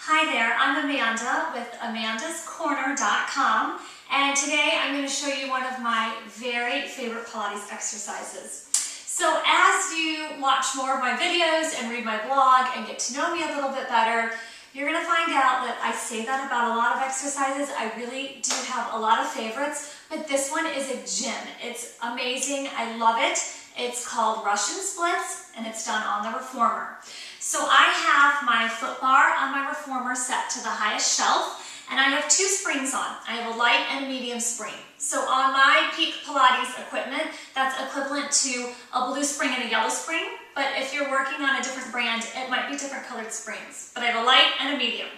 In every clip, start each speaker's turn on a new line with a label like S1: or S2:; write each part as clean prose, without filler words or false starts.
S1: Hi there, I'm Amanda with amandascorner.com, and today I'm going to show you one of my very favorite Pilates exercises. So as you watch more of my videos and read my blog and get to know me a little bit better, you're going to find out that I say that about a lot of exercises. I really do have a lot of favorites, but this one is a gem. It's amazing. I love it. It's called Russian splits, and it's done on the Reformer. So I have my foot bar on my Reformer set to the highest shelf, and I have two springs on. I have a light and a medium spring. So on my Peak Pilates equipment, that's equivalent to a blue spring and a yellow spring, but if you're working on a different brand, it might be different colored springs. But I have a light and a medium.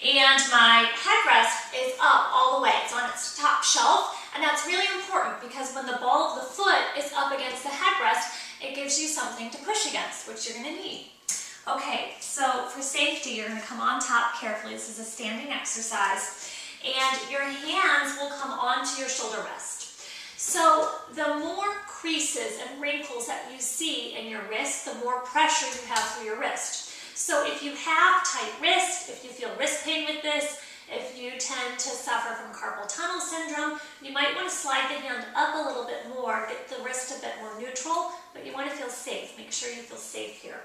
S1: And my headrest is up all the way. It's on its top shelf, and that's really important because when the ball of the foot is up against the headrest, it gives you something to push against, which you're going to need. Okay, so for safety, you're going to come on top carefully. This is a standing exercise, and your hands will come onto your shoulder rest. So the more creases and wrinkles that you see in your wrist, the more pressure you have through your wrist. So if you have tight wrist, if you feel wrist pain with this, if you tend to suffer from carpal tunnel syndrome, you might want to slide the hand up a little bit more, get the wrist a bit more neutral, but you want to feel safe. Make sure you feel safe here.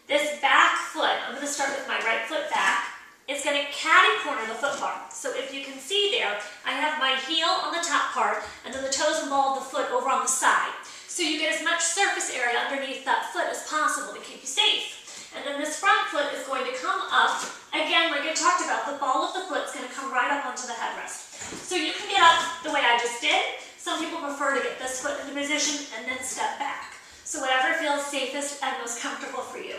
S1: This back foot, I'm going to start with my right foot back, is going to catty corner the foot bar. So if you can see there, I have my heel on the top part and then the toes and ball of the foot over on the side. So you get as much surface area underneath that foot as possible to keep you safe. And then this front foot is going to come up. Again, like I talked about, the ball of the foot is going to come right up onto the headrest. So you can get up the way I just did. Some people prefer to get this foot into position and then step back. So whatever feels safest and most comfortable for you.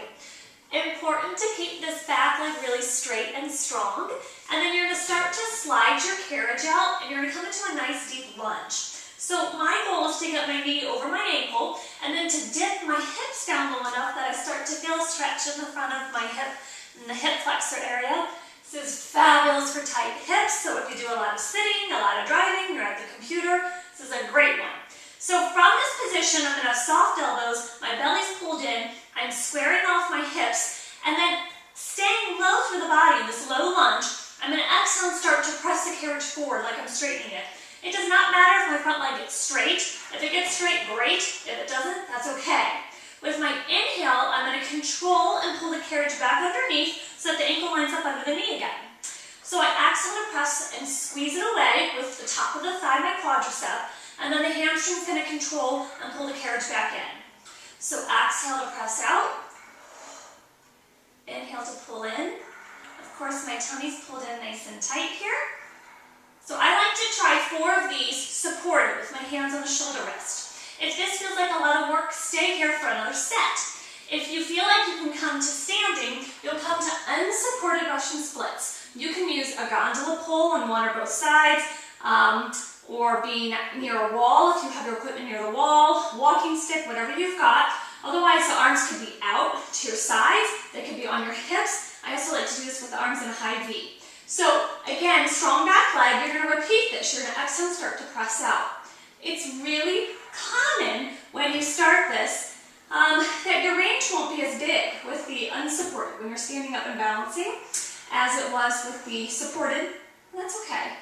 S1: Important to keep this back leg really straight and strong. And then you're going to start to slide your carriage out and you're going to come into a nice deep lunge. So my goal is to get my knee over my ankle and then to dip my hips down low enough that I start to feel a stretch in the front of my hip, in the hip flexor area. This is fabulous for tight hips. So if you do a lot of sitting, a lot of driving, you're at the computer, this is a great one. So from this position, I'm going to have soft elbows, my belly's pulled in, I'm squaring off my hips, and then staying low through the body in this low lunge, I'm going to exhale and start to press the carriage forward like I'm straightening it. It does not matter if my front leg gets straight. If it gets straight, great. If it doesn't, that's okay. With my inhale, I'm going to control and pull the carriage back underneath so that the ankle lines up under the knee again. So I exhale to press and squeeze it away with the top of the thigh, my quadricep, and then the hamstring's going to control and pull the carriage back in. So exhale to press out. Inhale to pull in. Of course, my tummy's pulled in nice and tight here. So I like to try 4 of these supported with my hands on the shoulder rest. If this feels like a lot of work, stay here for another set. If you feel like you can come to standing, you'll come to unsupported Russian splits. You can use a gondola pole on one or both sides, or be near a wall if you have your equipment near the wall, walking stick, whatever you've got. Otherwise, the arms could be out to your sides. They could be on your hips. I also like to do this with the arms in a high V. So again, strong back leg, you're going to repeat this. You're going to exhale and start to press out. It's really common when you start this that your range won't be as big with the unsupported when you're standing up and balancing as it was with the supported. And that's okay.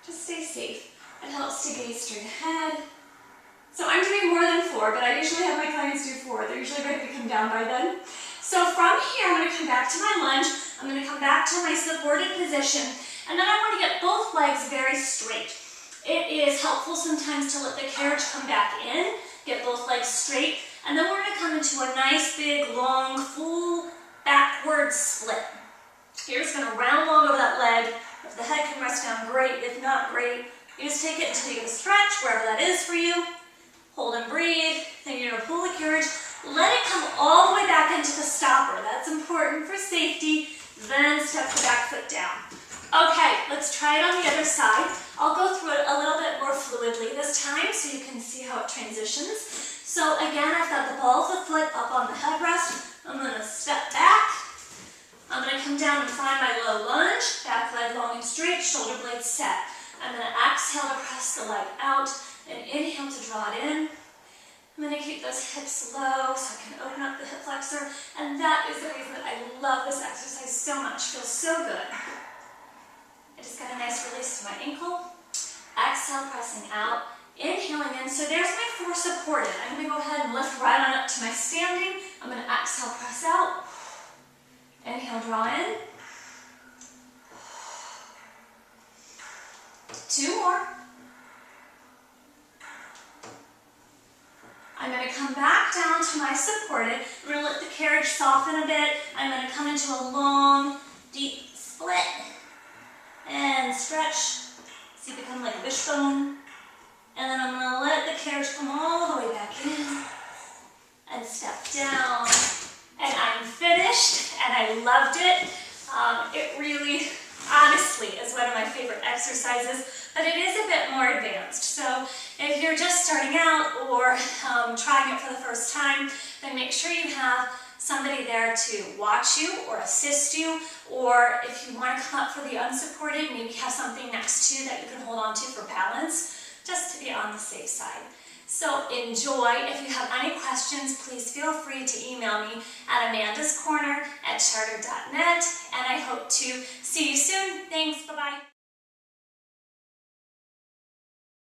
S1: Just stay safe. It helps to gaze straight ahead. So I'm doing more than 4, but I usually have my clients do 4. They're usually ready to come down by then. So from here, I'm going to come back to my lunge. I'm going to come back to my supported position. And then I want to get both legs very straight. It is helpful sometimes to let the carriage come back in, get both legs straight, and then we're going to come into a nice, big, long, full backward split. You're just going to round along over that leg. If the head can rest down, great. If not, great. You just take it until you get a stretch, wherever that is for you. Hold and breathe. Then you're going to pull the carriage. Let it come all the way back into the stopper. That's important for safety. Then step the back foot down. Okay, let's try it on the other side. I'll go through it a little bit more fluidly this time so you can see how it transitions. So again, I've got the ball of the foot up on the headrest. I'm going to step back. I'm going to come down and find my low lunge. Back leg long and straight, shoulder blades set. I'm going to exhale to press the leg out and inhale to draw it in. I'm going to keep those hips low so I can open up the hip flexor, and that is the reason that I love this exercise so much. Feels so good. I just got a nice release to my ankle. Exhale, pressing out. Inhaling in. So there's my 4 supported. I'm going to go ahead and lift right on up to my standing. I'm going to exhale, press out. Inhale, draw in. 2 more. I'm going to come back down to my supported. I'm going to let the carriage soften a bit. I'm going to come into a long, deep split and stretch. So you become like a wishbone. And then I'm going to let the carriage come all the way back in and step down. And I'm finished, and I loved it. It really, honestly, is one of my favorite exercises, but it is a bit more advanced. So if you're just starting out or trying it for the first time, then make sure you have somebody there to watch you or assist you, or if you want to come up for the unsupported, maybe have something next to you that you can hold on to for balance, just to be on the safe side. So enjoy. If you have any questions, please feel free to email me at amandascorner@charter.net, and I hope to see you soon. Thanks. Bye-bye.